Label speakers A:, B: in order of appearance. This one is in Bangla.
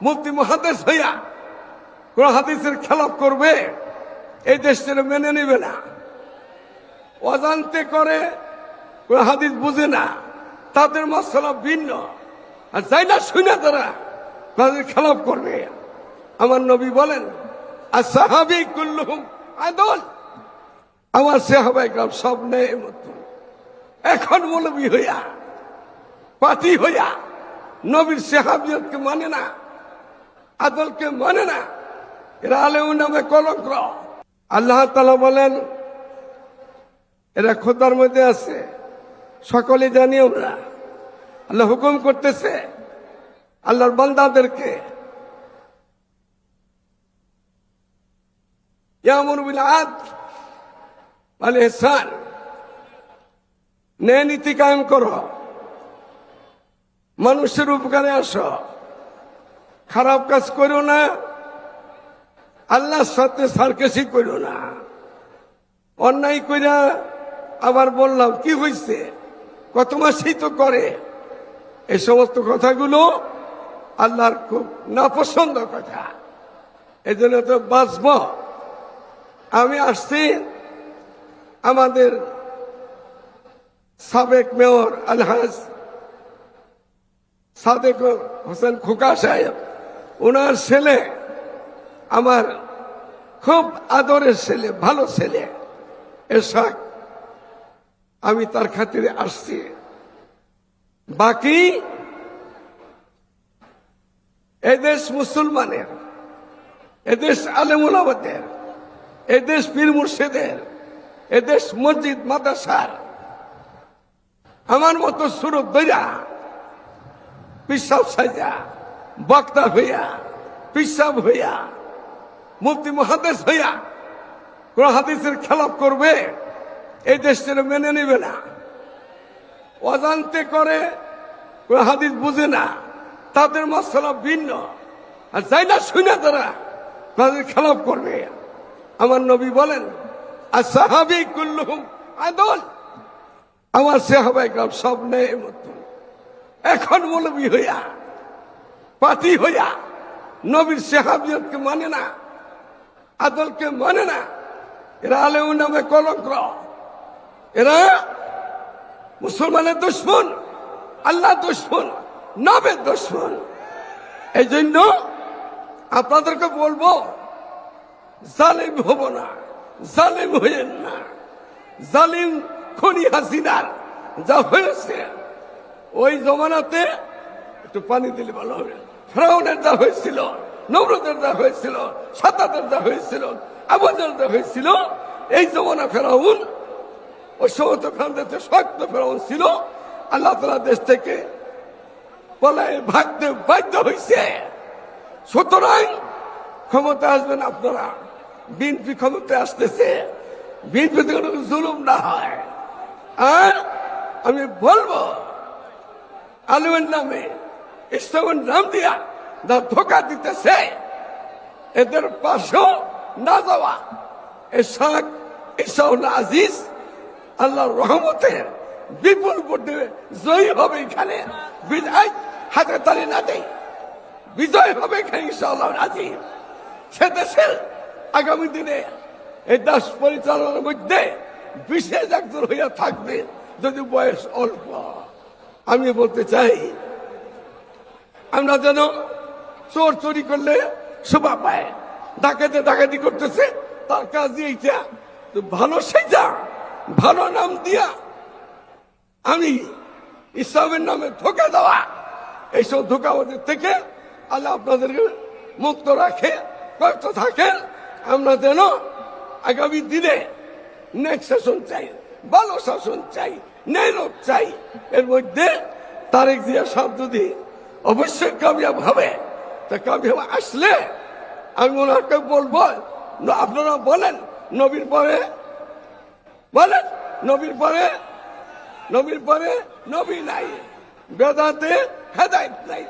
A: মুফতি মুহাদ্দিস হইয়া কোন হাদিসের খেলাফ করবে, এই দেশ ছেড়ে মেনে নেবে না। অজান্তে করে, কোন হাদিস বুঝে না, তাদের মাসলা ভিন্ন, আর যাই না শুনে তারা তাদের খেলাফ করবে। আমার নবী বলেন, আর সাহাবী কুল্লুহুম আদল, আমার সাহাবায়ে কেরাম সব নেয় মতো। এখন মৌলবী হইয়া, পাতি হইয়া নবীর সাহাবিয়তকে মানে না, আদলকে মানে না, এরা আলেম নামে কলঙ্ক। আল্লাহ তাআলা বলেন, এরা খোদার মধ্যে আছে, সকলে জানি আমরা। আল্লাহ হুকুম করতেছে আল্লাহর বান্দাদেরকে, ইয়ামুরু বিল আদল ওয়াল ইহসান, ন্যায় নীতি কায়েম করো, মানুষের উপকারে আসো, খারাপ কাজ করো না, আল্লাহর সাথে সার্কেসি করো না। অন্যায় কইরা আবার বললাম কি হয়েছে, কত মাসেই তো করে, এই সমস্ত কথাগুলো আল্লাহর খুব নাপছন্দ কথা। এই জন্য তো বাঁচব। আমি আসছি আমাদের সাবেক মেয়র আলহাজ সাদেক হোসেন খোকা সাহেব, ওনার ছেলে আমার খুব আদরের ছেলে, ভালো ছেলে এরশাদ, আমি তার খাতিরে আসছি। বাকি এদেশ মুসলমানের, এদেশ আলেম ওলামাদের, এদেশ পীর মুর্শিদের, এদেশ মসজিদ মাদ্রাসার আমার মতো সুরত দইরা পিসাব সাজা, বক্তা হইয়া, পিসাব হইয়া, মুফতি মুহাদ্দিস হইয়া কোন হাদিসের খেলাফ করবে, এই দেশ ছেড়ে মেনে নেবে না। অজান্তে করে, কোন হাদিস বুঝে না, তাদের মাসলা ভিন্ন, আর যাই না শুনে তারা তাদের খেলাফ করবে। আমার নবী বলেন, আর সাহাবী কুল্লুহুম আদল, আমার সাহাবায়ে কেরাম সব নেয় মতো। এখন মৌলবী হইয়া, পাতি হইয়া নবীর সাহাবিয়তকে মানে না, আদলকে মানে না, এরা আলেম নামে কলঙ্ক, এরা মুসলমানের দুশমন, আল্লাহ দুশমন, নবীর দুশমন। এই জন্য আপনাদেরকে বলবো, জালিম হব না, জালিম হইয়েন না। জালিম খুনি হাসিনার যা হয়েছে, ওই জমানাতে একটু পানি দিলে ভালো হবে। ফেরাউনের যা হয়েছিল, নমরুদের যা হয়েছিল, সাদ্দাতের যা হয়েছিল, আবু জাহলের যা হয়েছিল, এই জমানা ফেরাউন, ওই সমস্ত ফেরাউনদের শক্ত ফেরাউন ছিল। আল্লাহ তাআলা দেশ থেকে পলায়ে ভাগতে বাধ্য হয়েছে। সুতরাং ক্ষমতা আসবেন আপনারা, বিএনপি ক্ষমতায় আসতেছে, বিএনপিতে কোনো জুলুম না হয়। আর আমি বলবো, আলেমের নামে, ইসলামের নাম দিয়া যা ধোকা দিতেছে, এদের পাশেও না যাওয়া। ইসহাক ইসাউল আজিজ আল্লাহর রহমতের বিপুল ভোটে জয়ী হবে। এখানে বিজয় হাতে তালি না দেয়, বিজয় হবে এখানে ইনশাআল্লাহ আজিজ। সে দেশের আগামী দিনে এই দেশ পরিচালনার মধ্যে বিশেষ একজন হইয়া থাকবে, যদি বয়স অল্প। আমি বলতে চাই, আমরা যেন চোর চুরি করলে শোভা পায়, ডাকাতে ডাকাতি করতেছে, তার কাজ এইটা, ভালো সেজা, ভালো নাম দিয়া আমি ইসলামের নামে ধোকা দেওয়া, এইসব ধোকাবাদের থেকে আল্লাহ আপনাদেরকে মুক্ত রাখে, কষ্ট থাকেন। আমরা যেন আগামী দিনে নেক্সট শাসন চাই, ভালো শাসন চাই, ন্যায় লোক চাই। এর মধ্যে তারেক জিয়া সাহেব যদি অবশ্যই কামিয়াব হবে, তা কামিয়াব আসলে আমি ওনাকে বলবো, আপনারা বলেন নবীর পরে, বলেন নবীর পরে, নবীর পরে নবী নাই, বেদাতে হেদায়েত নাই।